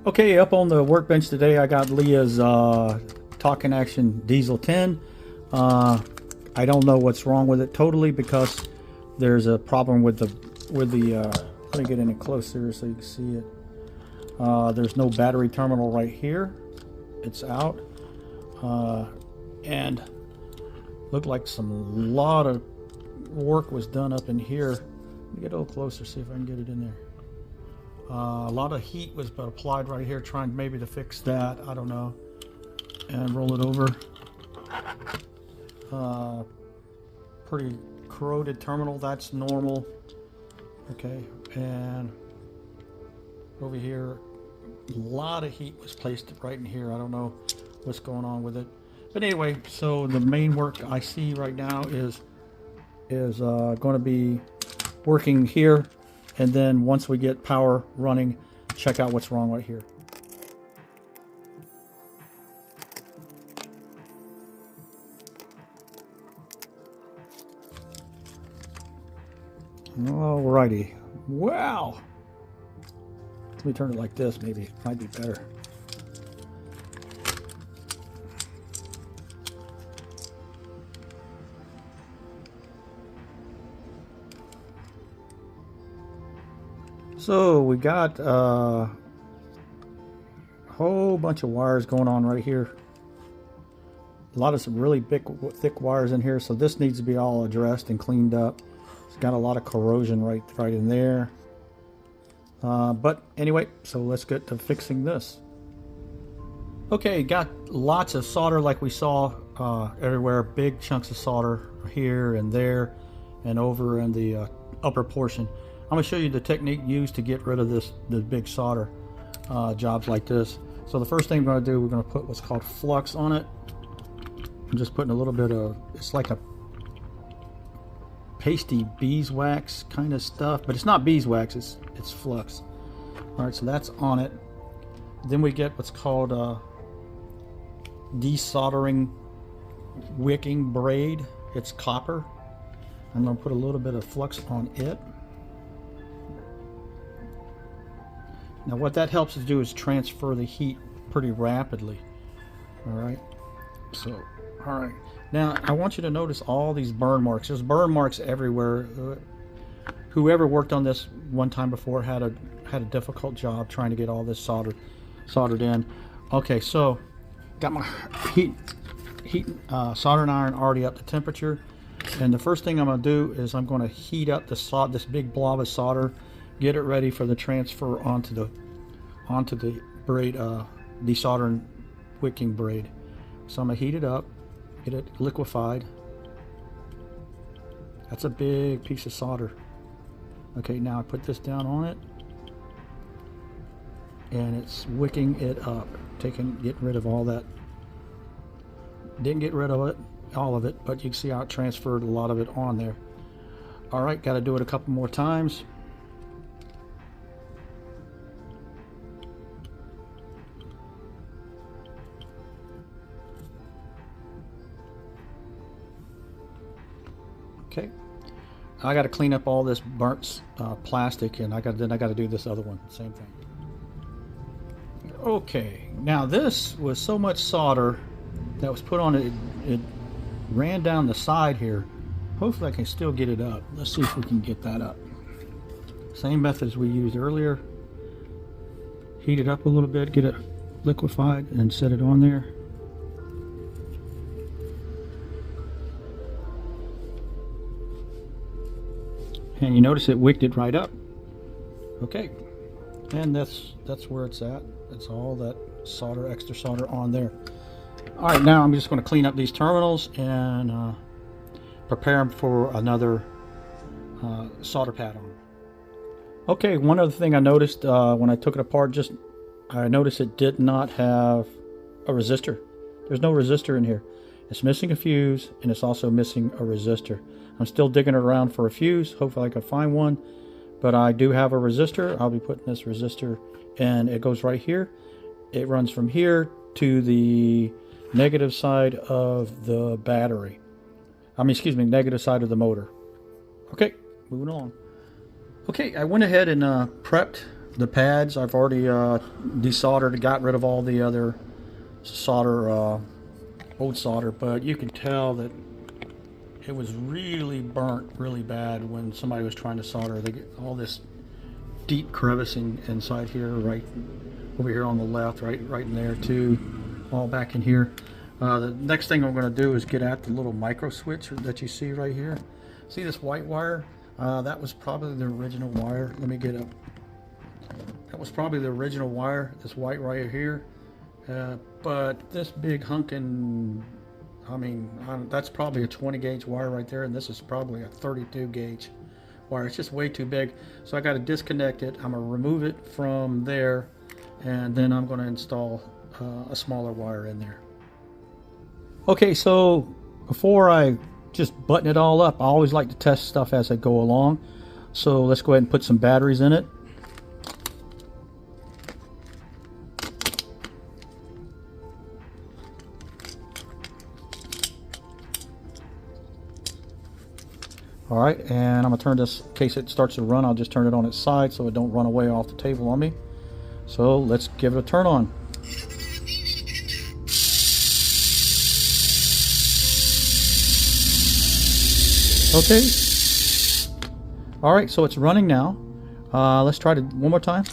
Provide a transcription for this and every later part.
Okay, up on the workbench today, I got Leah's Talking Action Diesel 10. I don't know what's wrong with it totally because there's a problem with the let me get in it closer so you can see it. There's no battery terminal right here. It's out, and looked like lot of work was done up in here. Let me get a little closer, see if I can get it in there. A lot of heat was applied right here, trying maybe to fix that. I don't know. And roll it over. Pretty corroded terminal. That's normal. Okay, and over here, a lot of heat was placed right in here. I don't know what's going on with it. But anyway, so the main work I see right now is going to be working here. And then once we get power running, check out what's wrong right here. Alrighty. Wow. Let me turn it like this, maybe. It might be better. So we got a whole bunch of wires going on right here. A lot of some really big, thick wires in here. So this needs to be all addressed and cleaned up. It's got a lot of corrosion right in there. But anyway, so let's get to fixing this. Okay, got lots of solder like we saw everywhere. Big chunks of solder here and there and over in the upper portion. I'm going to show you the technique used to get rid of the big solder jobs like this. So the first thing we're going to do, we're going to put what's called flux on it. I'm just putting a little bit of, it's like a pasty beeswax kind of stuff, but it's not beeswax, it's flux. All right, so that's on it. Then we get what's called desoldering wicking braid. It's copper. I'm going to put a little bit of flux on it. Now what that helps us do is transfer the heat pretty rapidly. Alright, so alright, now I want you to notice all these burn marks. There's burn marks everywhere. Whoever worked on this one time before had a difficult job trying to get all this soldered in. Okay, so got my soldering iron already up to temperature, and the first thing I'm going to do is I'm going to heat up this big blob of solder, get it ready for the transfer onto the braid, desoldering wicking braid. So I'm gonna heat it up, get it liquefied. That's a big piece of solder. Okay, now I put this down on it, and it's wicking it up, getting rid of all that. Didn't get rid of it, all of it, but you can see how it transferred a lot of it on there. All right, got to do it a couple more times. Okay, I got to clean up all this burnt plastic, and then I got to do this other one, same thing. Okay, now this was so much solder that was put on it, it ran down the side here. Hopefully I can still get it up. Let's see if we can get that up. Same methods we used earlier. Heat it up a little bit, get it liquefied, and set it on there. And you notice it wicked it right up. Okay, and that's where it's at. That's all that solder, extra solder on there. All right, now I'm just going to clean up these terminals and prepare them for another solder pad on. Okay, one other thing I noticed when I took it apart, I noticed it did not have a resistor. There's no resistor in here. It's missing a fuse, and it's also missing a resistor. I'm still digging around for a fuse. Hopefully I can find one, but I do have a resistor. I'll be putting this resistor, and it goes right here. It runs from here to the negative side of the battery. Negative side of the motor. Okay, moving on. Okay, I went ahead and prepped the pads I've already desoldered, got rid of all the other solder, old solder, but you can tell that it was really burnt really bad when somebody was trying to solder. They get all this deep crevicing inside here, right over here on the left, right in there too, all back in here. The next thing I'm going to do is get at the little micro switch that you see right here. See this white wire? That was probably the original wire. Let me get up. That was probably the original wire, this white right here. But this big hunkin', I mean, that's probably a 20 gauge wire right there, and this is probably a 32 gauge wire. It's just way too big. So I got to disconnect it. I'm going to remove it from there, and then I'm going to install a smaller wire in there. Okay, so before I just button it all up, I always like to test stuff as I go along. So let's go ahead and put some batteries in it. All right, and I'm gonna turn this, in case it starts to run, I'll just turn it on its side so it don't run away off the table on me. So let's give it a turn on. Okay. All right, so it's running now. Let's try it one more time.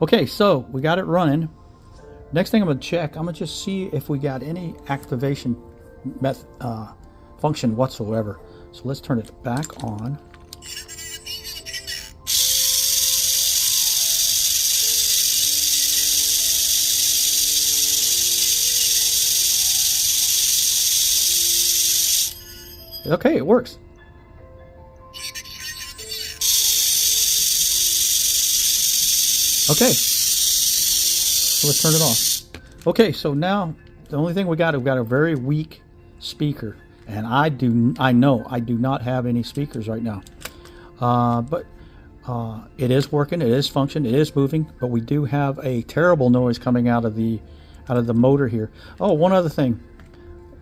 Okay, so we got it running. Next thing I'm going to check, I'm going to just see if we got any activation function whatsoever. So let's turn it back on. Okay, it works. Okay, so let's turn it off. Okay, so now the only thing we've got a very weak speaker, and I know I do not have any speakers right now, but it is working, it is functioning, it is moving, but we do have a terrible noise coming out of the motor here. Oh, one other thing,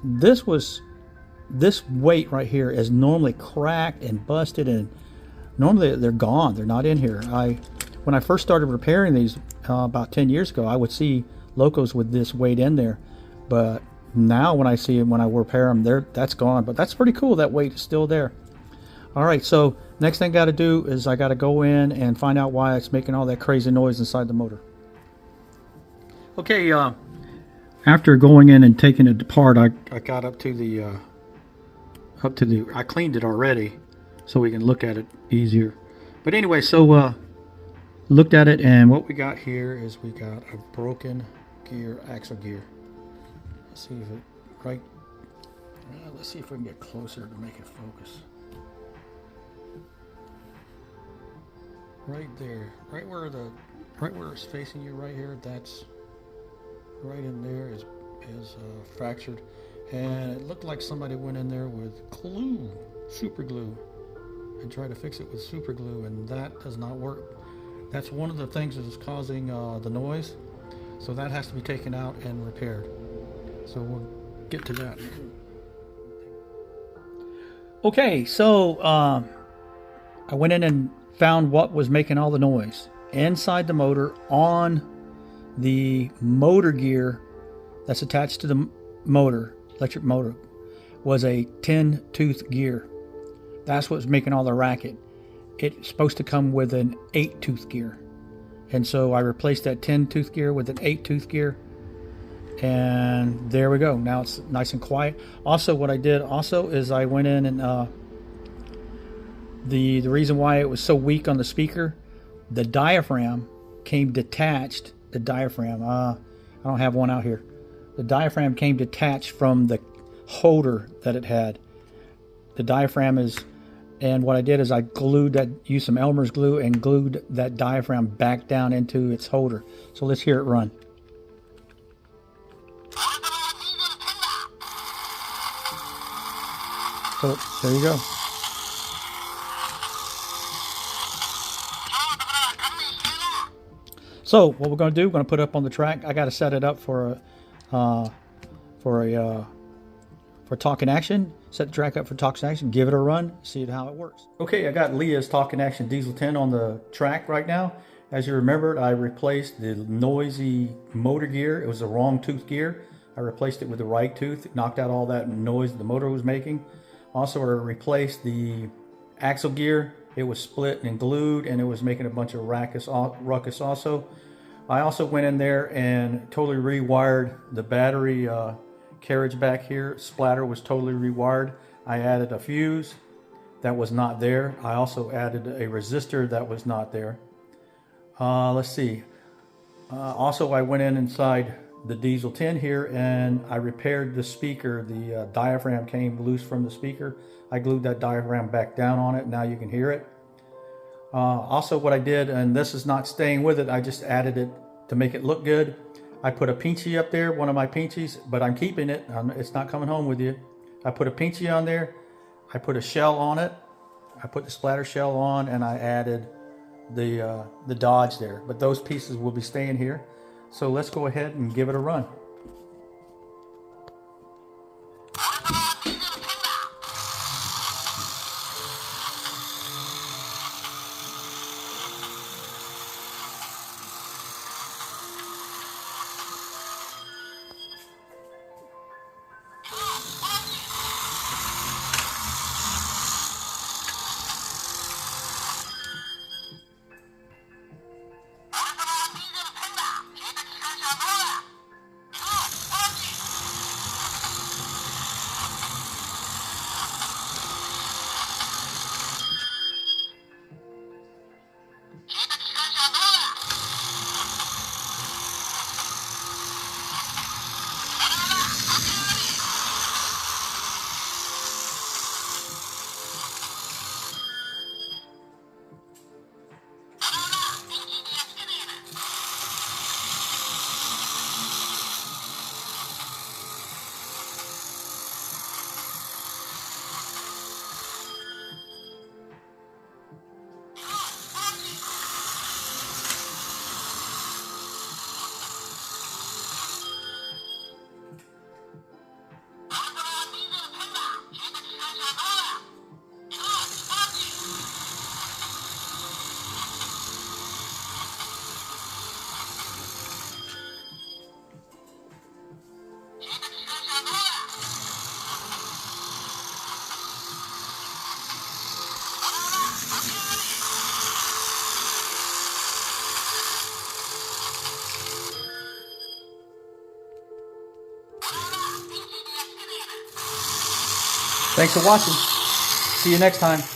this weight right here is normally cracked and busted, and normally they're gone, they're not in here. When I first started repairing these about 10 years ago, I would see locos with this weight in there, but now when I see them, when I repair them, that's gone. But that's pretty cool, that weight is still there. All right, so next thing I got to do is I got to go in and find out why it's making all that crazy noise inside the motor. Okay, after going in and taking it apart, I got up to the I cleaned it already so we can look at it easier. But anyway, so looked at it, and what we got here is we got a broken gear, axle gear. Let's see if it let's see if we can get closer to make it focus. Right there, right where it's facing you right here, that's right in there is fractured. And it looked like somebody went in there with glue, super glue, and tried to fix it with super glue, and that does not work. That's one of the things that is causing the noise, so that has to be taken out and repaired. So we'll get to that. Okay, so I went in and found what was making all the noise. Inside the motor, on the motor gear that's attached to the motor, electric motor, was a 10-tooth gear. That's what's making all the racket. It's supposed to come with an 8-tooth gear, and so I replaced that 10-tooth gear with an 8-tooth gear, and there we go. Now it's nice and quiet. Also, what I did also is I went in and the reason why it was so weak on the speaker, the diaphragm came detached. The diaphragm, I don't have one out here. The diaphragm came detached from the holder that it had. The diaphragm is, and what I did is I used some Elmer's glue and glued that diaphragm back down into its holder. So let's hear it run. So there you go. So what we're going to do, we're going to put it up on the track. I got to set it up for a for talking action. Set the track up for talking action. Give it a run. See how it works. Okay, I got Leah's talking action diesel 10 on the track right now. As you remembered, I replaced the noisy motor gear. It was the wrong tooth gear. I replaced it with the right tooth. It knocked out all that noise the motor was making. Also, I replaced the axle gear. It was split and glued, and it was making a bunch of ruckus also. I also went in there and totally rewired the battery carriage back here. Splatter was totally rewired. I added a fuse that was not there. I also added a resistor that was not there. Let's see. Also, I went inside the diesel 10 here and I repaired the speaker. The diaphragm came loose from the speaker. I glued that diaphragm back down on it. Now you can hear it. Also what I did, and this is not staying with it, I just added it to make it look good. I put a pinchy up there, one of my pinchies, but I'm keeping it. It's not coming home with you. I put a pinchy on there. I put a shell on it. I put the splatter shell on, and I added the Dodge there. But those pieces will be staying here. So let's go ahead and give it a run. Thanks for watching. See you next time.